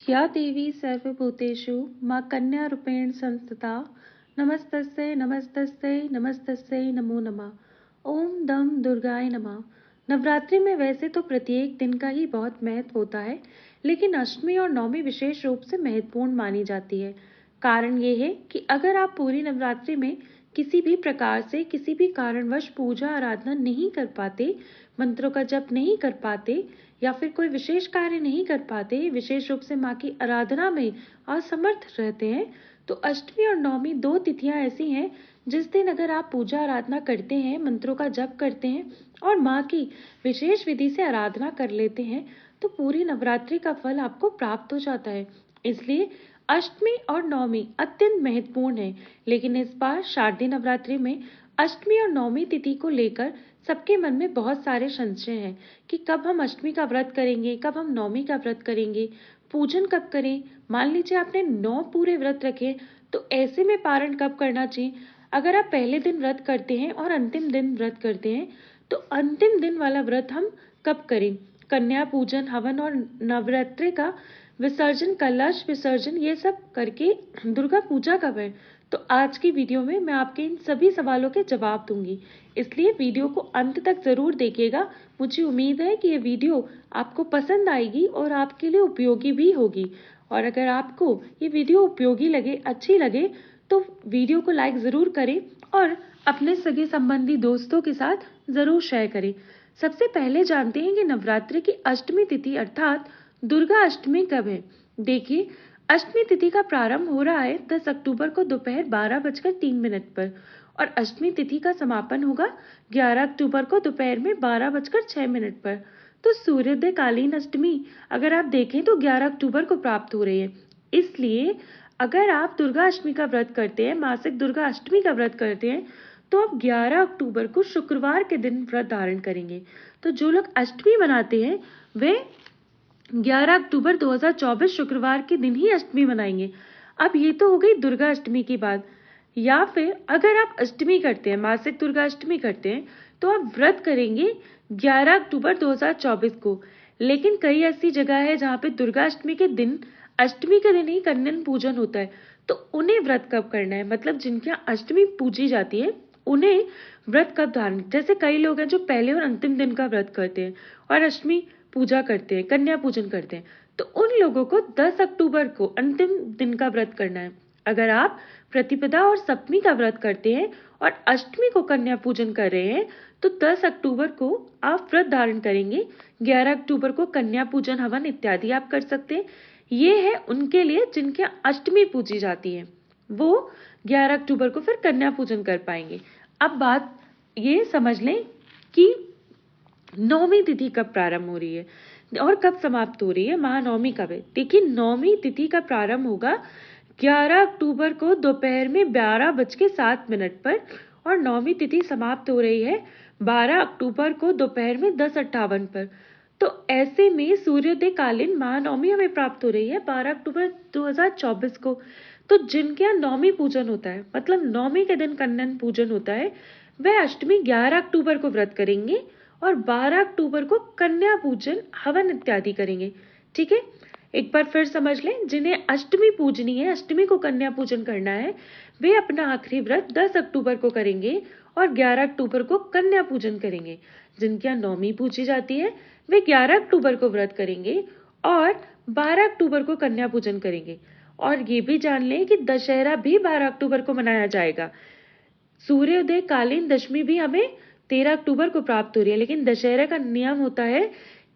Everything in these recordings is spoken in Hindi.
या देवी सर्वभूतेषु मां कन्यारूपेण संस्थिता नमस्तस्यै नमस्तस्यै नमस्तस्यै नमो नमः। ओम दम दुर्गाय नमः। नवरात्रि में वैसे तो प्रत्येक दिन का ही बहुत महत्व होता है, लेकिन अष्टमी और नवमी विशेष रूप से महत्वपूर्ण मानी जाती है। कारण ये है कि अगर आप पूरी नवरात्रि में किसी भी प्रकार से किसी भी कारणवश पूजा आराधना नहीं कर पाते, मंत्रों का जप नहीं कर पाते या फिर कोई विशेष कार्य नहीं कर पाते, विशेष रूप से माँ की आराधना में असमर्थ रहते हैं, तो अष्टमी और नवमी दो तिथियां ऐसी हैं जिस दिन अगर आप पूजा आराधना करते हैं, मंत्रों का जप करते हैं और माँ की विशेष विधि से आराधना कर लेते हैं, तो पूरी नवरात्रि का फल आपको प्राप्त हो जाता है। इसलिए अष्टमी और नवमी अत्यंत महत्वपूर्ण है। लेकिन इस बार शारदीय नवरात्रि में अष्टमी और नवमी तिथि को लेकर सबके मन में बहुत सारे संशय हैं कि कब हम अष्टमी का व्रत करेंगे, कब हम नवमी का व्रत करेंगे, पूजन कब करें। मान लीजिए आपने 9 पूरे व्रत रखे, तो ऐसे में पारण कब करना चाहिए। अगर आप पहले दिन व्रत करते हैं और अंतिम दिन व्रत करते हैं, तो अंतिम दिन वाला व्रत हम कब करें। कन्या पूजन, हवन और नवरात्रि का विसर्जन, कलश विसर्जन, ये सब करके दुर्गा पूजा कब है। तो आज की वीडियो में मैं आपके इन सभी सवालों के जवाब दूंगी, इसलिए वीडियो को अंत तक जरूर देखिएगा। मुझे उम्मीद है कि ये वीडियो आपको पसंद आएगी और आपके लिए उपयोगी भी होगी। और अगर आपको ये वीडियो उपयोगी लगे, अच्छी लगे, तो वीडियो को लाइक जरूर करें और अपने सगे संबंधी दोस्तों के साथ जरूर शेयर करें। सबसे पहले जानते हैं कि नवरात्रि की अष्टमी तिथि अर्थात दुर्गा अष्टमी कब है। देखिए, अष्टमी तिथि का प्रारंभ हो रहा है 10 अक्टूबर को दोपहर 12:03 पर और अष्टमी तिथि का समापन होगा 11 अक्टूबर को दोपहर में 12:06 पर। तो सूर्योदय कालीन अष्टमी अगर आप देखें तो 11 अक्टूबर को प्राप्त हो रही है। इसलिए अगर आप दुर्गा अष्टमी का व्रत करते हैं, मासिक दुर्गा अष्टमी का व्रत करते हैं, तो आप 11 अक्टूबर को शुक्रवार के दिन व्रत धारण करेंगे। तो जो लोग अष्टमी मनाते हैं वे 11 अक्टूबर 2024 शुक्रवार के दिन ही अष्टमी मनाएंगे। अब ये तो हो गई दुर्गा अष्टमी की बात। या फिर अगर आप अष्टमी करते हैं, मासिक दुर्गा अष्टमी करते हैं, तो आप व्रत करेंगे 11 अक्टूबर 2024 को। लेकिन कई ऐसी जगह है जहाँ पे दुर्गा अष्टमी के दिन, अष्टमी के दिन ही कन्या पूजन होता है, तो उन्हें व्रत कब करना है, मतलब जिनके यहाँ अष्टमी पूजी जाती है उन्हें व्रत कब धारण। जैसे कई लोग हैं जो पहले और अंतिम दिन का व्रत करते हैं और अष्टमी पूजा करते हैं, कन्या पूजन करते हैं, तो उन लोगों को 10 अक्टूबर को अंतिम दिन का व्रत करना है। अगर आप प्रतिपदा और सप्तमी का व्रत करते हैं और अष्टमी को कन्या पूजन कर रहे हैं, तो 10 अक्टूबर को आप व्रत धारण करेंगे। 11 अक्टूबर को कन्या पूजन, हवन इत्यादि आप कर सकते हैं। ये है उनके लिए जिनके अष्टमी पूजी जाती है, वो 11 अक्टूबर को फिर कन्या पूजन कर पाएंगे। अब बात ये समझ लें कि नौवीं तिथि कब प्रारंभ हो रही है और कब समाप्त हो रही है, महानवमी कब है। देखिए, नौवीं तिथि का प्रारंभ होगा 11 अक्टूबर को दोपहर में 12:07 पर और नौवीं तिथि समाप्त हो रही है 12 अक्टूबर को दोपहर में 10:58 पर। तो ऐसे में सूर्योदय कालीन महानवमी हमें प्राप्त हो रही है 12 अक्टूबर 2024 को। तो जिनके यहाँ नौमी पूजन होता है, मतलब नौमी के दिन कन्या पूजन होता है, वह अष्टमी 11 अक्टूबर को व्रत करेंगे और 12 अक्टूबर को कन्या पूजन, हवन इत्यादि करेंगे। ठीक है, एक बार फिर समझ लें, जिन्हें अष्टमी पूजनी है, अष्टमी को कन्या पूजन करना है, वे अपना आखिरी व्रत 10 अक्टूबर को करेंगे और 11 अक्टूबर को कन्या पूजन करेंगे। जिनके यहाँ नौमी पूजी जाती है वे 11 अक्टूबर को व्रत करेंगे और 12 अक्टूबर को कन्या पूजन करेंगे। और ये भी जान लें कि दशहरा भी 12 अक्टूबर को मनाया जाएगा। सूर्योदय कालीन दशमी भी हमें 13 अक्टूबर को प्राप्त हो रही है, लेकिन दशहरा का नियम होता है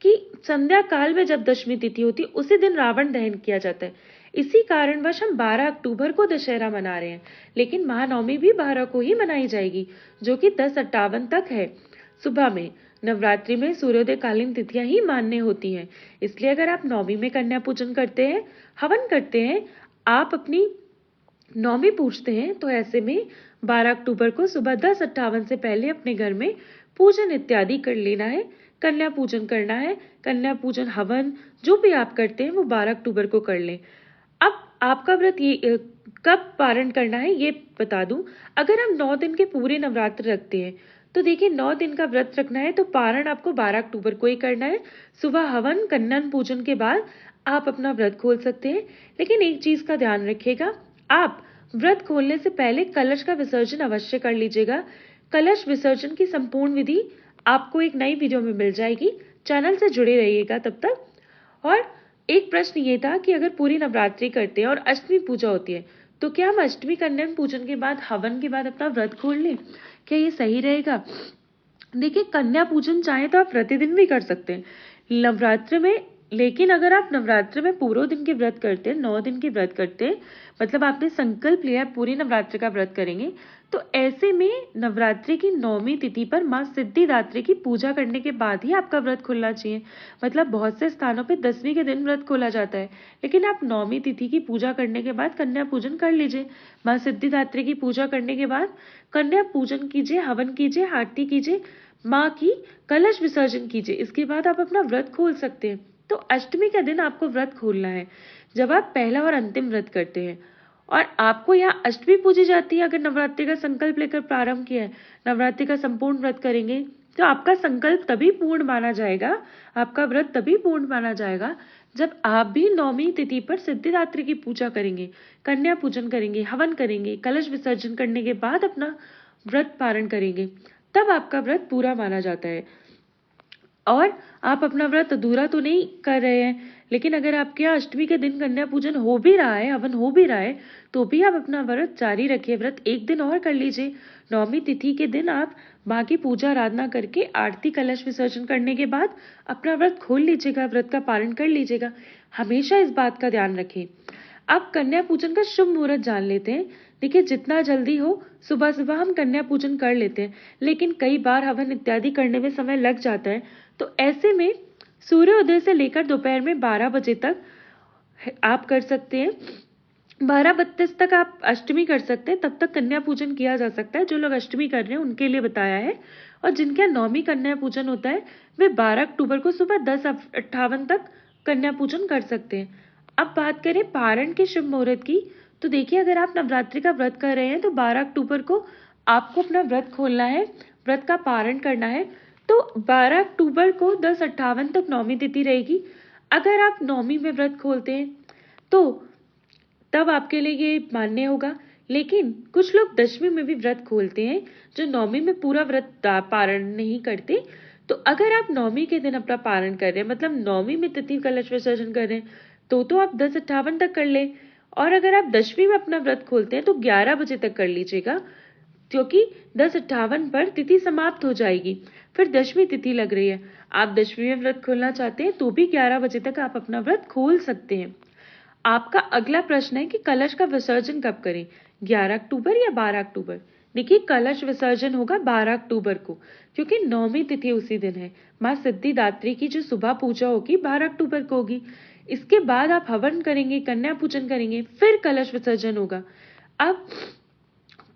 कि संध्या काल में जब दशमी तिथि होती है उसी दिन रावण दहन किया जाता है। इसी कारणवश हम 12 अक्टूबर को दशहरा मना रहे हैं, लेकिन महानवमी भी 12 को ही मनाई जाएगी, जो कि 10:58 तक है सुबह में। नवरात्रि में सूर्योदय कालीन तिथियां ही मान्य होती हैं। इसलिए अगर आप नौमी में कन्या पूजन करते हैं, हवन करते हैं, आप अपनी नौमी पूजते हैं, तो ऐसे में 12 अक्टूबर को सुबह 10:58 से पहले अपने घर में पूजन इत्यादि कर लेना है, कन्या पूजन करना है। कन्या पूजन, हवन जो भी आप करते हैं वो 12 अक्टूबर को कर लें। अब आपका व्रत ये कब पारण करना है ये बता दूं। अगर हम 9 दिन के पूरे नवरात्र रखते हैं, तो देखिए 9 दिन का व्रत रखना है तो पारण आपको 12 अक्टूबर को ही करना है। सुबह हवन, कन्या पूजन के बाद आप अपना व्रत खोल सकते हैं। लेकिन एक चीज का ध्यान रखिएगा, आप व्रत खोलने से पहले कलश का विसर्जन अवश्य कर लीजिएगा। कलश विसर्जन की संपूर्ण विधि आपको एक नई वीडियो में मिल जाएगी, चैनल से जुड़े रहिएगा तब तक। और एक प्रश्न ये था कि अगर पूरी नवरात्रि करते हैं और अष्टमी पूजा होती है तो क्या हम अष्टमी कन्या पूजन के बाद, हवन के बाद अपना व्रत खोल लें? क्या ये सही रहेगा? देखिए, कन्या पूजन चाहे तो आप प्रतिदिन भी कर सकते हैं नवरात्र में, लेकिन अगर आप नवरात्र में पूरे दिन के व्रत करते हैं, 9 दिन के व्रत करते हैं, मतलब आपने संकल्प लिया है पूरी नवरात्र का व्रत करेंगे, तो ऐसे में नवरात्रि की 9वीं तिथि पर माँ सिद्धिदात्री की पूजा करने के बाद ही आपका व्रत खुलना चाहिए। मतलब बहुत से स्थानों पे 10वीं के दिन व्रत खोला जाता है, लेकिन आप 9वीं तिथि की पूजा करने के बाद कन्या पूजन कर लीजिए। माँ सिद्धिदात्री की पूजा करने के बाद कन्या पूजन कीजिए, हवन कीजिए, आरती कीजिए, माँ की कलश विसर्जन कीजिए। इसके बाद आप अपना व्रत खोल सकते हैं। तो अष्टमी का दिन आपको व्रत खोलना है जब आप पहला और अंतिम व्रत करते हैं, और आपको यहाँ अष्टमी पूजी जाती है। अगर नवरात्रि का संकल्प लेकर प्रारंभ किया है, नवरात्रि का संपूर्ण व्रत करेंगे, तो आपका संकल्प तभी पूर्ण माना जाएगा, आपका व्रत तभी पूर्ण माना जाएगा जब आप भी 9वीं तिथि पर सिद्धिदात्री की पूजा करेंगे, कन्या पूजन करेंगे, हवन करेंगे, कलश विसर्जन करने के बाद अपना व्रत पारण करेंगे, तब आपका व्रत पूरा माना जाता है। और आप अपना व्रत अधूरा तो नहीं कर रहे हैं, लेकिन अगर आपके यहाँ अष्टमी के दिन कन्या पूजन हो भी रहा है, हवन हो भी रहा है, तो भी आप अपना व्रत जारी रखिए। व्रत एक दिन और कर लीजिए। 9वीं तिथि के दिन आप माँ की पूजा आराधना करके आरती कलश विसर्जन करने के बाद अपना व्रत खोल लीजिएगा, व्रत का पालन कर लीजिएगा। हमेशा इस बात का ध्यान रखें। अब कन्या पूजन का शुभ मुहूर्त जान लेते हैं। देखिए, जितना जल्दी हो सुबह सुबह हम कन्या पूजन कर लेते हैं, लेकिन कई बार हवन इत्यादि करने में समय लग जाता है। तो ऐसे में सूर्योदय से लेकर दोपहर में 12 बजे तक आप कर सकते हैं। 12:32 तक आप अष्टमी कर सकते हैं, तब तक कन्या पूजन किया जा सकता है। जो लोग अष्टमी कर रहे हैं उनके लिए बताया है। और जिनके यहाँ 9वीं कन्या पूजन होता है, वे 12 अक्टूबर को सुबह 10:58 तक कन्या पूजन कर सकते हैं। अब बात करें पारण के शुभ मुहूर्त की, तो देखिए, अगर आप नवरात्रि का व्रत कर रहे हैं तो 12 अक्टूबर को आपको अपना व्रत खोलना है, व्रत का पारण करना है। तो 12 अक्टूबर को 10:58 तक 9वीं तिथि रहेगी। अगर आप 9वीं में व्रत खोलते हैं तो तब आपके लिए ये मान्य होगा। लेकिन कुछ लोग 10वीं में भी व्रत खोलते हैं, जो 9वीं में पूरा व्रत पारण नहीं करते। तो अगर आप 9वीं के दिन अपना पारण कर रहे हैं, मतलब 9वीं में तिथि कलश विसर्जन कर रहे हैं, तो आप 10:58 तक कर लें। और अगर आप 10वीं में अपना व्रत खोलते हैं तो 11 बजे तक कर लीजिएगा, क्योंकि 10:58 पर तिथि समाप्त हो जाएगी, फिर 10वीं तिथि लग रही है। आप 10वीं में व्रत खोलना चाहते हैं तो भी 11 बजे तक आप अपना व्रत खोल सकते हैं। आपका अगला प्रश्न है कि कलश का विसर्जन कब करें, 11 अक्टूबर या 12 अक्टूबर? देखिए, कलश विसर्जन होगा 12 अक्टूबर को, क्योंकि 9वीं तिथि उसी दिन है। माँ सिद्धिदात्री की जो सुबह पूजा होगी 12 अक्टूबर को होगी। इसके बाद आप हवन करेंगे, कन्या पूजन करेंगे, फिर कलश विसर्जन होगा। अब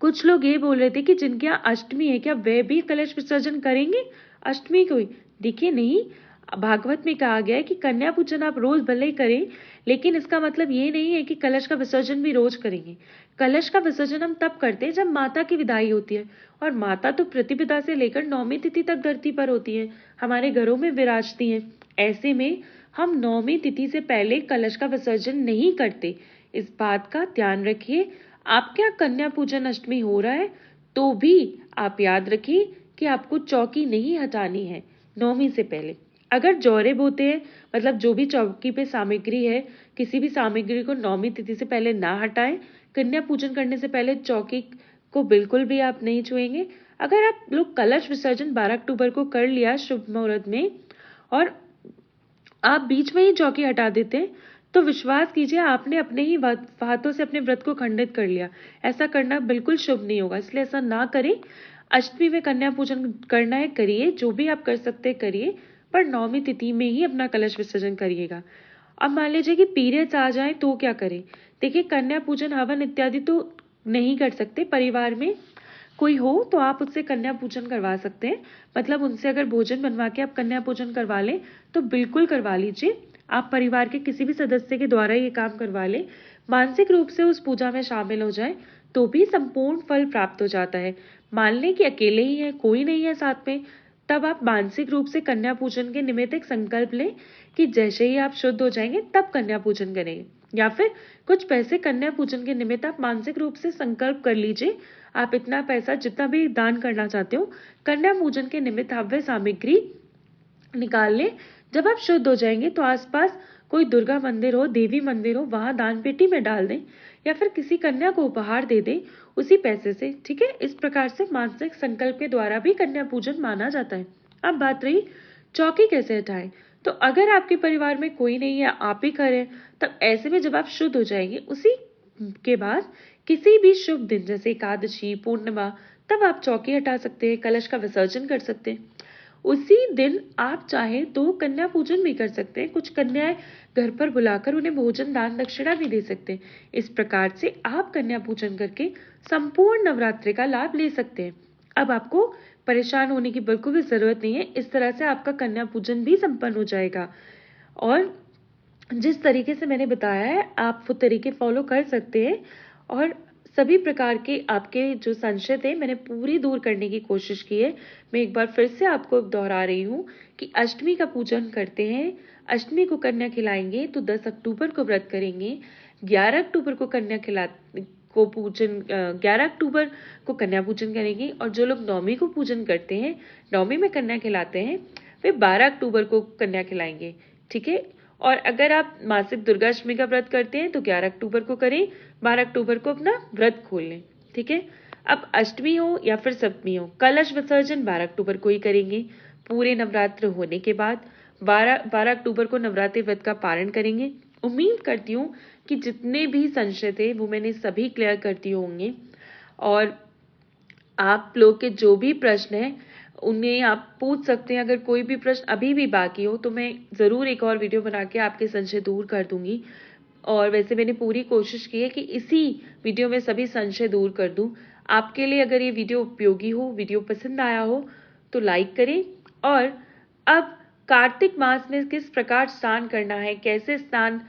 कुछ लोग ये बोल रहे थे कि जिनके यहाँ अष्टमी है, क्या वे भी कलश विसर्जन करेंगे अष्टमी को ही? देखिए, नहीं, भागवत में कहा गया है कि कन्या पूजन आप रोज भले ही करें, लेकिन इसका मतलब ये नहीं है कि कलश का विसर्जन भी रोज करेंगे। कलश का विसर्जन हम तब करते हैं जब माता की विदाई होती है, और माता तो प्रतिपदा से लेकर 9वीं तिथि तक धरती पर होती है, हमारे घरों में विराजती हैं। ऐसे में हम 9वीं तिथि से पहले कलश का विसर्जन नहीं करते। इस बात का ध्यान रखिए। आपके यहाँ कन्या पूजन अष्टमी हो रहा है तो भी आप याद रखिए कि आपको चौकी नहीं हटानी है 9वीं से पहले। अगर जौरे होते हैं, मतलब जो भी चौकी पे सामग्री है, किसी भी सामग्री को 9वीं तिथि से पहले ना हटाएं। कन्या पूजन करने से पहले चौकी को बिल्कुल भी आप नहीं छुएंगे। अगर आप लोग कलश विसर्जन 12 अक्टूबर को कर लिया शुभ मुहूर्त में, और आप बीच में ही चौकी हटा देते हैं, तो विश्वास कीजिए आपने अपने ही हाथों से अपने व्रत को खंडित कर लिया। ऐसा करना बिल्कुल शुभ नहीं होगा, इसलिए ऐसा ना करें। अष्टमी में कन्या पूजन करना है, करिए, जो भी आप कर सकते हैं करिए, पर 9वीं तिथि में ही अपना कलश विसर्जन करिएगा। अब मान लीजिए कि पीरियड्स आ जाए तो क्या करें? देखिए, कन्या पूजन हवन इत्यादि तो नहीं कर सकते। परिवार में कोई हो तो आप उससे कन्या पूजन करवा सकते हैं, मतलब उनसे अगर भोजन बनवा के आप कन्या पूजन करवा लें तो बिल्कुल करवा लीजिए। आप परिवार के किसी भी सदस्य के द्वारा ये काम करवा लें, मानसिक रूप से उस पूजा में शामिल हो जाए, तो भी संपूर्ण फल प्राप्त हो जाता है। मान लें कि अकेले ही है, कोई नहीं है साथ में, तब आप मानसिक रूप से कन्या पूजन के निमित्त एक संकल्प लें कि जैसे ही आप शुद्ध हो जाएंगे तब कन्या पूजन करेंगे, या फिर कुछ पैसे कन्या पूजन के निमित्त आप मानसिक रूप से संकल्प कर लीजिए। आप इतना पैसा जितना भी दान करना चाहते हो कन्या पूजन के निमित्त हव्य सामग्री निकाल लें। जब आप शुद्ध हो जाएंगे तो आसपास कोई दुर्गा मंदिर हो, देवी मंदिर हो, वहां दान पेटी में डाल दें या फिर किसी कन्या को उपहार दे दें उसी पैसे से। ठीक है, इस प्रकार से मानसिक संकल्प के द्वारा भी कन्या पूजन माना जाता है। अब बात रही चौकी कैसे हटाएं, तो अगर आपके परिवार में कोई नहीं है, आप ही करें, तब ऐसे में जब आप शुद्ध हो जाएंगे उसी के बाद किसी भी शुभ दिन जैसे एकादशी, पूर्णिमा, तब आप चौकी हटा सकते हैं, कलश का विसर्जन कर सकते हैं। उसी दिन आप चाहे तो कन्या पूजन भी कर सकते हैं। कुछ कन्याएं घर पर बुलाकर उन्हें भोजन, दान, दक्षिणा भी दे सकते हैं। इस प्रकार से आप कन्या पूजन करके संपूर्ण नवरात्रि का लाभ ले सकते हैं। अब आपको परेशान होने की बिल्कुल भी जरूरत नहीं है। इस तरह से आपका कन्या पूजन भी संपन्न हो जाएगा। और जिस तरीके से मैंने बताया है आप वो तरीके फॉलो कर सकते हैं और सभी प्रकार के आपके जो संशय थे मैंने पूरी दूर करने की कोशिश की है। मैं एक बार फिर से आपको दोहरा रही हूँ कि अष्टमी का पूजन करते हैं, अष्टमी को कन्या खिलाएंगे तो 10 अक्टूबर को व्रत करेंगे, 11 अक्टूबर को कन्या खिला को पूजन 11 अक्टूबर को कन्या पूजन करेंगे और जो लोग नवमी को पूजन करते हैं, नवमी में कन्या खिलाते हैं, वे 12 अक्टूबर को कन्या खिलाएंगे। ठीक है, और अगर आप मासिक दुर्गाष्टमी का व्रत करते हैं तो 11 अक्टूबर को करें, 12 अक्टूबर को अपना व्रत खोल लें। ठीक है, अब अष्टमी हो या फिर सप्तमी हो, कलश विसर्जन 12 अक्टूबर को ही करेंगे। पूरे नवरात्र होने के बाद 12 अक्टूबर को नवरात्रि व्रत का पारण करेंगे। उम्मीद करती हूँ कि जितने भी संशय थे वो मैंने सभी क्लियर करती होंगे और आप लोग के जो भी प्रश्न हैं उन्हें आप पूछ सकते हैं। अगर कोई भी प्रश्न अभी भी बाकी हो तो मैं ज़रूर एक और वीडियो बना के आपके संशय दूर कर दूंगी। और वैसे मैंने पूरी कोशिश की है कि इसी वीडियो में सभी संशय दूर कर दूं। आपके लिए अगर ये वीडियो उपयोगी हो, वीडियो पसंद आया हो तो लाइक करें। और अब कार्तिक मास में किस प्रकार स्नान करना है, कैसे स्नान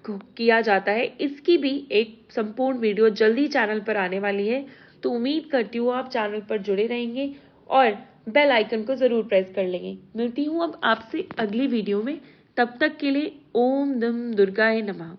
किया जाता है, इसकी भी एक संपूर्ण वीडियो जल्दी चैनल पर आने वाली है। तो उम्मीद करती हूँ आप चैनल पर जुड़े रहेंगे और बेल आइकन को जरूर प्रेस कर लेंगे। मिलती हूँ अब आपसे अगली वीडियो में, तब तक के लिए ओम दम दुर्गाय नमः।